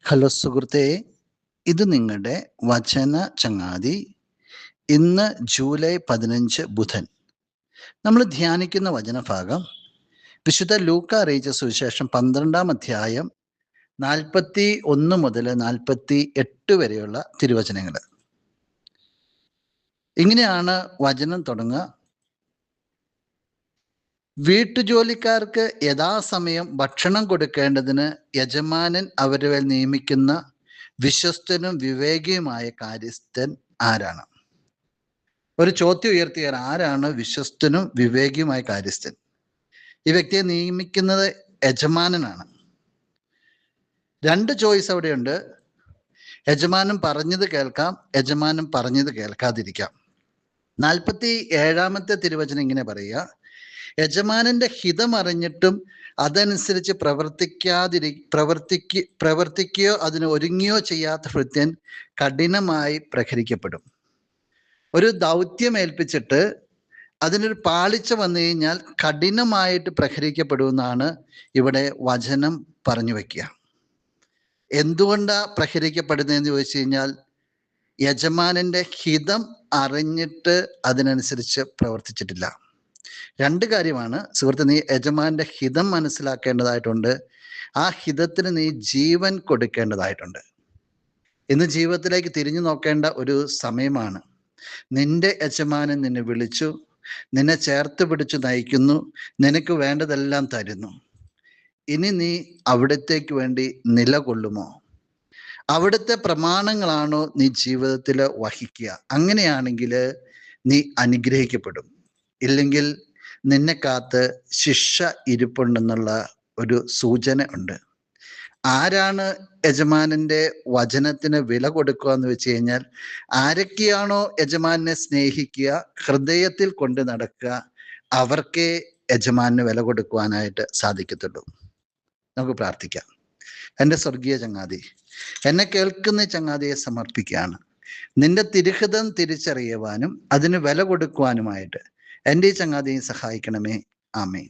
Hello സുഹൃത്തേ, ഇത് നിങ്ങളുടെ വചന ചങ്ങാതി. ഇന്ന് ജൂലൈ 15 ബുധൻ. നമ്മൾ ധ്യാനിക്കുന്ന വചനഭാഗം വിശുദ്ധ ലൂക്ക അറിയിച്ച സുവിശേഷം 12-ാം അധ്യായം 41 മുതൽ 48 വരെയുള്ള തിരുവചനങ്ങൾ. ഇങ്ങനെയാണ് വചനം തുടങ്ങുക. വീട്ടുജോലിക്കാർക്ക് യഥാസമയം ഭക്ഷണം കൊടുക്കേണ്ടതിന് യജമാനൻ അവരെ നിയമിക്കുന്ന വിശ്വസ്തനും വിവേകിയുമായ കാര്യസ്ഥൻ ആരാണ്? ഒരു ചോദ്യം ഉയർത്തിയാൽ, ആരാണ് വിശ്വസ്തനും വിവേകിയുമായ കാര്യസ്ഥൻ? ഈ വ്യക്തിയെ നിയമിക്കുന്നത് യജമാനനാണ്. രണ്ട് ചോയ്സ് അവിടെയുണ്ട്. യജമാനൻ പറഞ്ഞത് കേൾക്കാം, യജമാനൻ പറഞ്ഞത് കേൾക്കാതിരിക്കാം. 47-ാമത്തെ തിരുവചനം ഇങ്ങനെ പറയുക: യജമാനന്റെ ഹിതം അറിഞ്ഞിട്ടും അതനുസരിച്ച് പ്രവർത്തിക്കുകയോ അതിന് ഒരുങ്ങിയോ ചെയ്യാത്ത ഭൃത്യൻ കഠിനമായി പ്രഹരിക്കപ്പെടും. ഒരു ദൗത്യം ഏൽപ്പിച്ചിട്ട് അതിനൊരു പാളിച്ച വന്നു കഴിഞ്ഞാൽ കഠിനമായിട്ട് പ്രഹരിക്കപ്പെടുമെന്നാണ് ഇവിടെ വചനം പറഞ്ഞു വയ്ക്കുക. എന്തുകൊണ്ടാ പ്രഹരിക്കപ്പെടുന്നതെന്ന് ചോദിച്ചു കഴിഞ്ഞാൽ, യജമാനന്റെ ഹിതം അറിഞ്ഞിട്ട് അതിനനുസരിച്ച് പ്രവർത്തിച്ചിട്ടില്ല. രണ്ട് കാര്യമാണ് സുഹൃത്ത്. നീ യജമാന്റെ ഹിതം മനസ്സിലാക്കേണ്ടതായിട്ടുണ്ട്. ആ ഹിതത്തിന് നീ ജീവൻ കൊടുക്കേണ്ടതായിട്ടുണ്ട്. ഇന്ന് ജീവിതത്തിലേക്ക് തിരിഞ്ഞു നോക്കേണ്ട ഒരു സമയമാണ്. നിന്റെ യജമാനൻ നിന്നെ വിളിച്ചു, നിന്നെ ചേർത്ത് പിടിച്ചു നയിക്കുന്നു, നിനക്ക് വേണ്ടതെല്ലാം തരുന്നു. ഇനി നീ അവിടത്തേക്ക് വേണ്ടി നിലകൊള്ളുമോ? അവിടുത്തെ പ്രമാണങ്ങളാണോ നീ ജീവിതത്തിൽ വഹിക്കുക? അങ്ങനെയാണെങ്കിൽ നീ അനുഗ്രഹിക്കപ്പെടും. ഇല്ലെങ്കിൽ നിന്നെ കാത്ത് ശിക്ഷ ഇരിപ്പുണ്ടെന്നുള്ള ഒരു സൂചന ഉണ്ട്. ആരാണ് യജമാനന്റെ വചനത്തിന് വില കൊടുക്കുക എന്ന് വെച്ച് കഴിഞ്ഞാൽ, ആരൊക്കെയാണോ യജമാനെ സ്നേഹിക്കുക, ഹൃദയത്തിൽ കൊണ്ട് നടക്കുക, അവർക്കേ യജമാനന് വില കൊടുക്കുവാനായിട്ട് സാധിക്കത്തുള്ളൂ. നമുക്ക് പ്രാർത്ഥിക്കാം. എൻ്റെ സ്വർഗീയ ചങ്ങാതി, എന്നെ കേൾക്കുന്ന ചങ്ങാതിയെ സമർപ്പിക്കുകയാണ്. നിന്റെ തിരുഹിതം തിരിച്ചറിയുവാനും അതിന് വില കൊടുക്കുവാനുമായിട്ട് എൻ്റെ ഈ ചങ്ങാതിയെ സഹായിക്കണമേ. ആമേൻ.